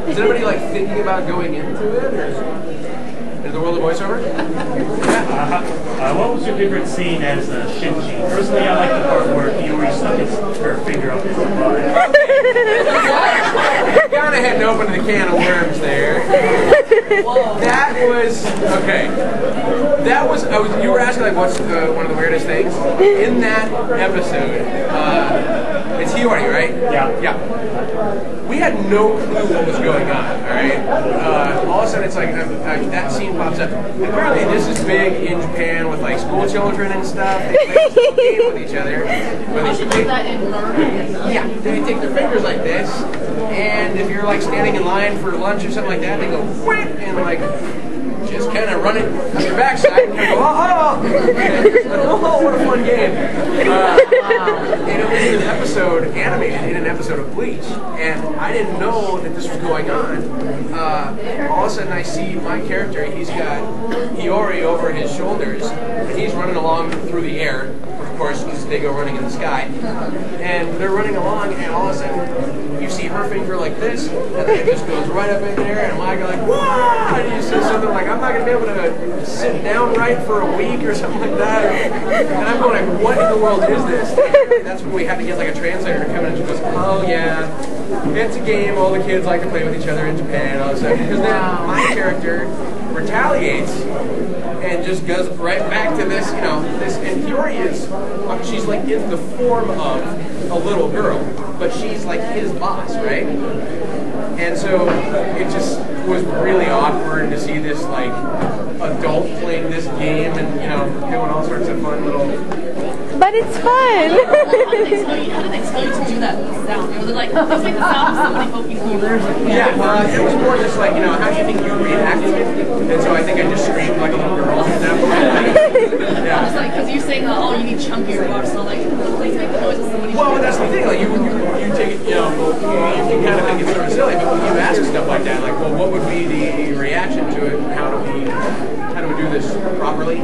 Is anybody like thinking about going into it, or into the world of voiceover? What was your favorite scene as Shinji? Personally, I like the part where Iori stuck her finger up his butt. Kind of had to open the can of worms there. That was okay. That was you were asking like what's one of the weirdest things in that episode. It's Hiyori, right? Yeah. Yeah. We had no clue what was going on. All right. All of a sudden, it's like that scene pops up. Apparently, this is big in Japan with like school children and stuff. They play this little game with each other. They take their fingers like this, and if you're like standing in line for lunch or something like that, they go whap and like just kind of run it on your backside and go, oh, what a fun game. And it was an episode animated in an episode of Bleach, and I didn't know that this was going on. All of a sudden I see my character, he's got Hiyori over his shoulders, and he's running along through the air, of course, because they go running in the sky. And they're running along, and all of a sudden you see her finger like this, and then it just goes right up in there, and I go like, whoa! And you see something like, I'm not going to be able to sit down right for a week or something like that. And I'm going like, what in the world is this? And that's when we had to get like a translator to come in and she goes, oh yeah, it's a game all the kids like to play with each other in Japan, all of a sudden. Because then my character retaliates and just goes right back to this, you know, this, and Hiyori is, she's like in the form of a little girl, but she's like his boss, right? And so it just was really awkward to see this like adult playing this game and, you know, doing all sorts of fun little... But it's fun! How did they tell you to do that sound? Was it like, it was like the sound of somebody poking holes? Yeah, it was more just like, you know, how do you think you react? And so I think I just screamed like a little girl at that point. Yeah. It's like, because you're saying, oh, you need chunkier bars, so like, please make the noise of somebody. Well, that's the thing, like, you take it, you know, you can kind of think it's sort of silly, but when you ask stuff like that, like, well, what would be the reaction to it, and how do we do this properly?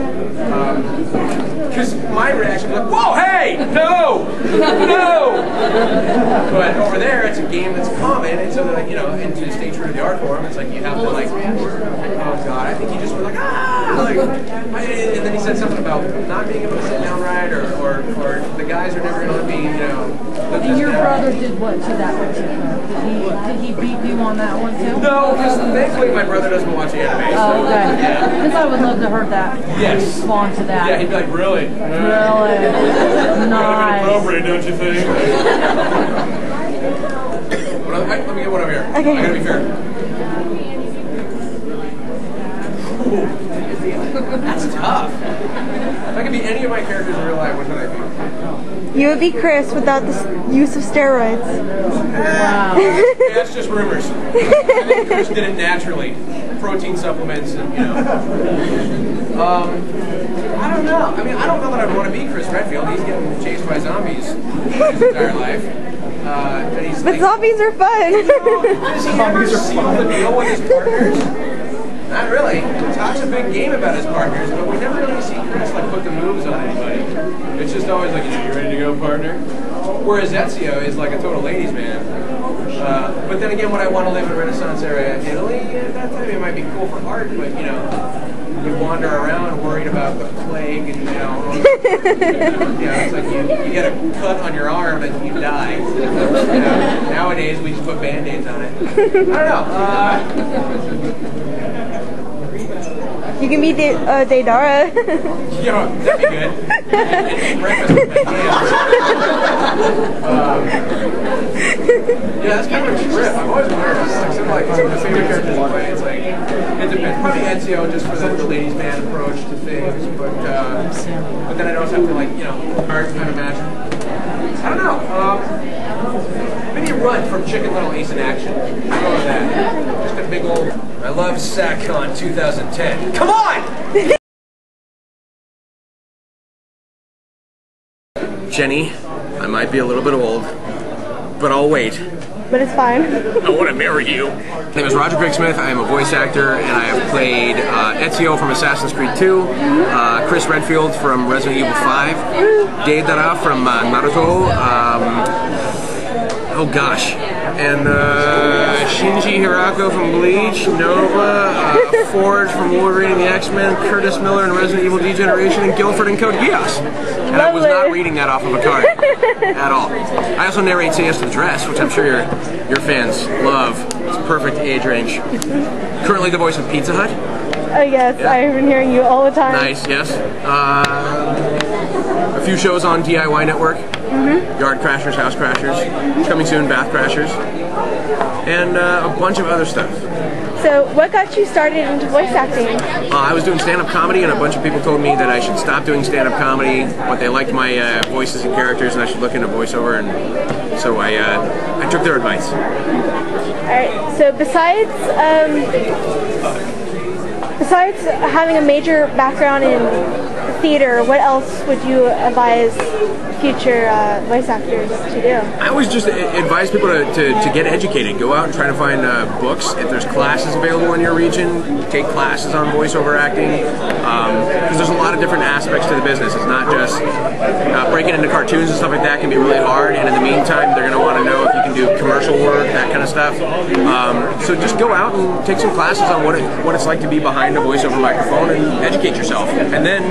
Because my reaction was like, whoa, hey, no, no! But over there, it's a game that's common, and so they're like, you know, and to stay true to the art form, it's like you have to like, oh god, I think he just was like, ah! Like, and then he said something about not being able to sit down right, or the guys are never going to be, you know... And your brother did what to that particular? Did he beat you on that one too? No, because thankfully my brother doesn't watch anime. So, oh, okay. Yeah. Because I would love to hear that. Yes. Respond to that. Yeah, he'd be like, really? Really? Nice. Appropriate, don't you think? Let me get one over here. Okay. I gotta be fair. Ooh. That's tough. If I could be any of my characters in real life, what would I be? You would be Chris without the use of steroids. Wow. That's just rumors. I think Chris did it naturally. Protein supplements and, you know. I don't know. I mean, I don't know that I'd want to be Chris Redfield. He's getting chased by zombies his entire life. And he's But zombies are fun. Does he ever seal the deal with his partners? Not really. He talks a big game about his partners, but we never really see Chris like put the moves on anybody. It's just always like, you know, you ready to go, partner? Whereas Ezio is like a total ladies' man. But then again, when I want to live in Renaissance era Italy, at that time it might be cool for art, but you know, you wander around worried about the plague and, you know, it's like you get a cut on your arm and you die. You know, nowadays we just put Band-Aids on it. I don't know. You can be Deidara. Yeah, that'd be good. And eat breakfast with my hands. Yeah, that's kind of a trip. I've always wondered, it's like some like the favorite characters to play. It's like, it depends. Probably Ezio just for the ladies' man approach to things, but then I'd also have to like, you know, art kind of match. I don't know. Maybe run from Chicken Little Ace in Action. I'll go with that. Just a big old... I love sac-con 2010. Come on! Jenny, I might be a little bit old, but I'll wait. But it's fine. I want to marry you. My name is Roger Smith. I am a voice actor, and I have played Ezio from Assassin's Creed 2, Chris Redfield from Resident Evil 5, Deidara from Naruto, oh gosh, and Shinji Hirako from Bleach, Nova, Forge from Wolverine and the X-Men, Curtis Miller in Resident Evil Degeneration, and Guilford in Code Geass. And I was not reading that off of a card at all. I also narrate Say Yes to the Dress, which I'm sure your fans love. It's a perfect age range. Currently the voice of Pizza Hut. Oh yes, yeah. I've been hearing you all the time. Nice, yes. A few shows on DIY Network. Yard Crashers, House Crashers. Coming soon, Bath Crashers. And a bunch of other stuff. So what got you started into voice acting? I was doing stand-up comedy, and a bunch of people told me that I should stop doing stand-up comedy, but they liked my voices and characters, and I should look into voiceover, and so I took their advice. Alright, so besides having a major background in theater, what else would you advise future voice actors to do? I always just advise people to get educated. Go out and try to find books. If there's classes available in your region, take classes on voiceover acting. Because there's a lot of different aspects to the business. It's not just breaking into cartoons and stuff like that can be really hard. And in the meantime, they're going to want to know if you can do commercial work, that kind of stuff. So just go out and take some classes on what it's like to be behind a voiceover microphone and educate yourself. And then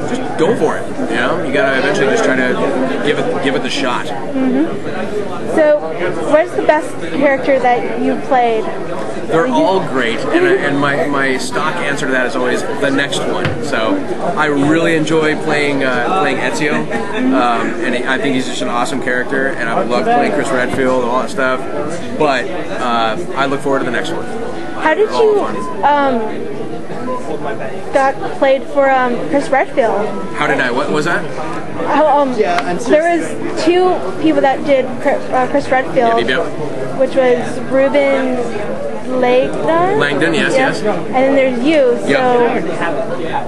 just go for it. You know, you gotta eventually just try to give it the shot. So, what's the best character that you've played? They're all great, and my stock answer to that is always the next one. So I really enjoy playing Ezio, and I think he's just an awesome character, and I would love playing Chris Redfield and all that stuff. But I look forward to the next one. How did you got played for Chris Redfield? How did I? What was that? There was two people that did Chris Redfield, which was Ruben Langdon, yes. And then there's you. So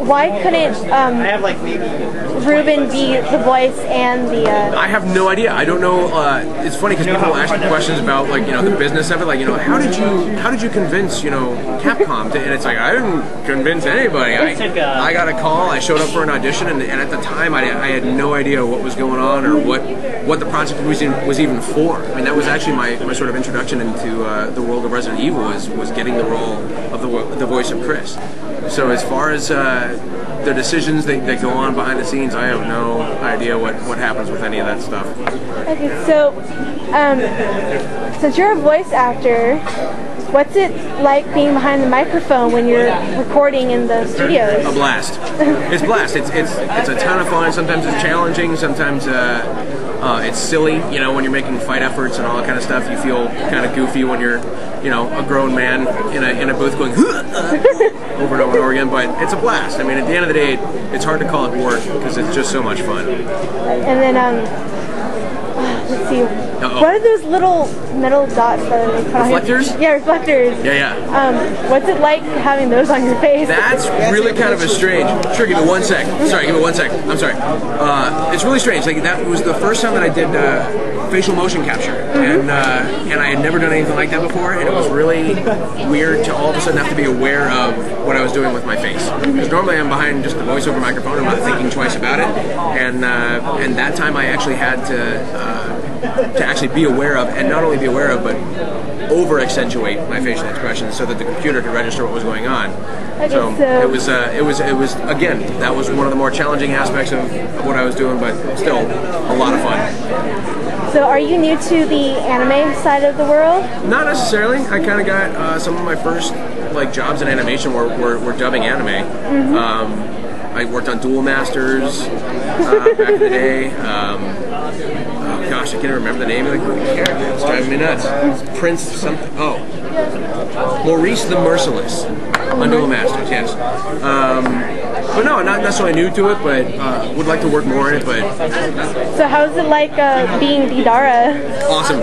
why couldn't Ruben be the voice and the? I have no idea. I don't know. It's funny because people ask me questions about the business of it. Like how did you convince Capcom to, and it's like I didn't convince anybody. I got a call. I showed up for an audition, and at the time I had no idea what was going on or what the project was even for. I mean that was actually my sort of introduction into the world of Resident Evil. Was getting the role of the voice of Chris. So as far as the decisions that go on behind the scenes, I have no idea what happens with any of that stuff. Okay, so since you're a voice actor, what's it like being behind the microphone when you're recording in the studios? A blast. It's a blast. It's a ton of fun. Sometimes it's challenging. Sometimes it's silly. When you're making fight efforts and all that kind of stuff, you feel kind of goofy when you're a grown man in a booth going over and over again, but it's a blast. I mean, at the end of the day, it's hard to call it work because it's just so much fun. And then, let's see. What are those little metal dots that are reflectors? Yeah, reflectors. Yeah. What's it like having those on your face? That's really kind of a strange. Sure, give me 1 sec. Sorry, give me 1 sec. I'm sorry. It's really strange. Like that was the first time that I did facial motion capture, and I had never done anything like that before, and it was really weird to all of a sudden have to be aware of what I was doing with my face. Because normally I'm behind just the voiceover microphone. I'm not thinking twice about it, and that time I actually had to actually be aware of, and not only be aware of, but over-accentuate my facial expressions so that the computer could register what was going on. Okay, so it was again, that was one of the more challenging aspects of what I was doing, but still a lot of fun. So are you new to the anime side of the world? Not necessarily. I kind of got some of my first jobs in animation were dubbing anime. I worked on Duel Masters back in the day. Gosh, I can't even remember the name of the character. It's driving me nuts. It's Prince something. Oh, Maurice the Merciless on Duel Masters. Yes. But no, not necessarily new to it, but would like to work more in it. But so how's it like being Didara? Awesome.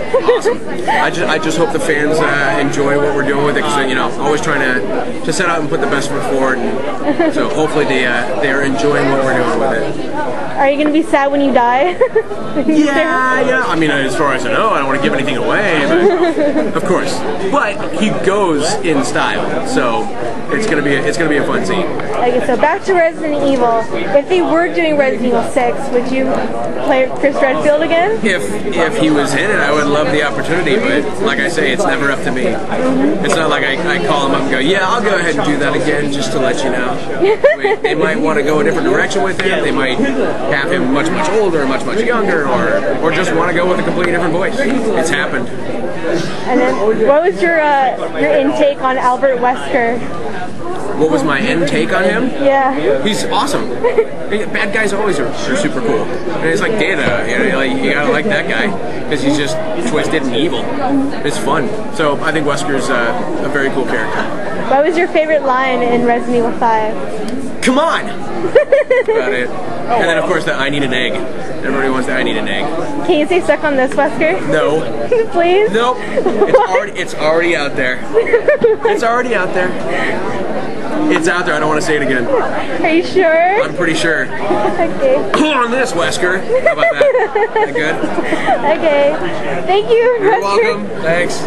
I just hope the fans enjoy what we're doing with it, because always trying to set out and put the best foot forward, and so hopefully they are enjoying what we're doing with it. Are you gonna be sad when you die? Yeah. I mean, as far as I know, I don't want to give anything away, but of course. But he goes in style, so it's gonna be a fun scene. Okay, so back to Resident Evil. If they were doing Resident Evil 6, would you play Chris Redfield again? If he was in it, I would love the opportunity, but like I say, it's never up to me. It's not like I call him up and go, yeah, I'll go ahead and do that again just to let you know. They might want to go a different direction with him. They might have him much older, much younger, or just want to go with a completely different voice. It's happened. And then, what was your intake on Albert Wesker? What was my end take on him? Yeah. He's awesome. Bad guys always are super cool. And it's like Data, you gotta like that guy because he's just twisted and evil. It's fun. So I think Wesker's a very cool character. What was your favorite line in Resident Evil 5? Come on! About it. And then of course the I need an egg. Everybody wants the I need an egg. Can you say suck on this, Wesker? No. Please? Nope. It's already out there. It's already out there. It's out there. I don't want to say it again. Are you sure? I'm pretty sure. Okay. On this, Wesker. How about that? That good? Okay. Thank you, You're Wesker. welcome. Thanks.